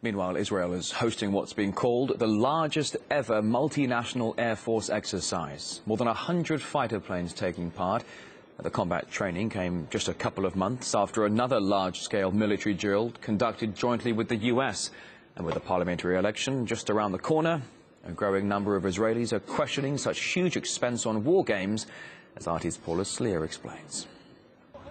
Meanwhile, Israel is hosting what's being called the largest ever multinational Air Force exercise. More than 100 fighter planes taking part. The combat training came just a couple of months after another large-scale military drill conducted jointly with the US. And with the parliamentary election just around the corner, a growing number of Israelis are questioning such huge expense on war games, as RT's Paula Sleer explains.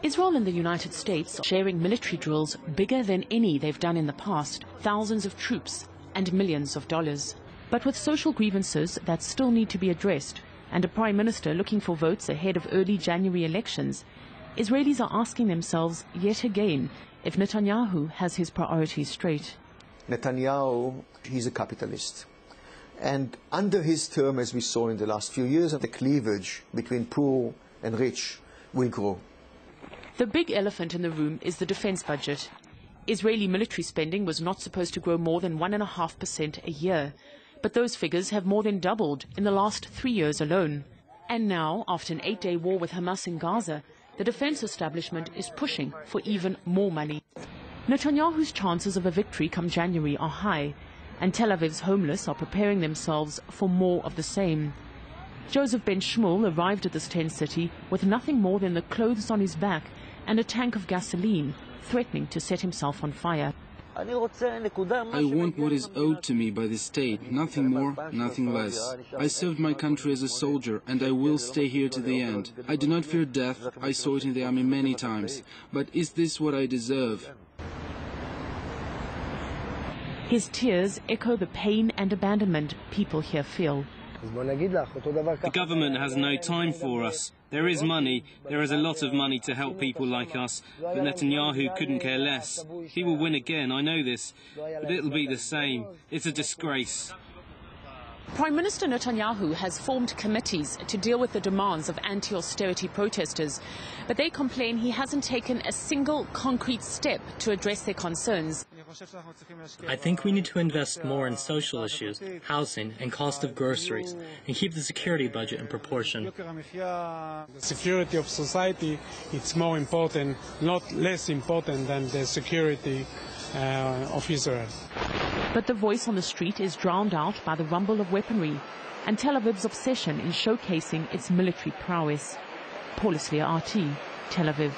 Israel and the United States are sharing military drills bigger than any they've done in the past, thousands of troops and millions of dollars. But with social grievances that still need to be addressed, and a prime minister looking for votes ahead of early January elections, Israelis are asking themselves yet again if Netanyahu has his priorities straight. Netanyahu, he's a capitalist. And under his term, as we saw in the last few years, the cleavage between poor and rich will grow. The big elephant in the room is the defense budget. Israeli military spending was not supposed to grow more than 1.5% a year. But those figures have more than doubled in the last 3 years alone. And now, after an 8-day war with Hamas in Gaza, the defense establishment is pushing for even more money. Netanyahu's chances of a victory come January are high, and Tel Aviv's homeless are preparing themselves for more of the same. Joseph Ben Shmuel arrived at this tent city with nothing more than the clothes on his back and a tank of gasoline, threatening to set himself on fire. I want what is owed to me by the state, nothing more, nothing less. I served my country as a soldier, and I will stay here to the end. I do not fear death, I saw it in the army many times. But is this what I deserve? His tears echo the pain and abandonment people here feel. The government has no time for us. There is money, there is a lot of money to help people like us, but Netanyahu couldn't care less. He will win again, I know this, but it'll be the same. It's a disgrace. Prime Minister Netanyahu has formed committees to deal with the demands of anti-austerity protesters, but they complain he hasn't taken a single concrete step to address their concerns. I think we need to invest more in social issues, housing and cost of groceries, and keep the security budget in proportion. The security of society is more important, not less important than the security of Israel. But the voice on the street is drowned out by the rumble of weaponry and Tel Aviv's obsession in showcasing its military prowess. Paula Sleer, RT, Tel Aviv.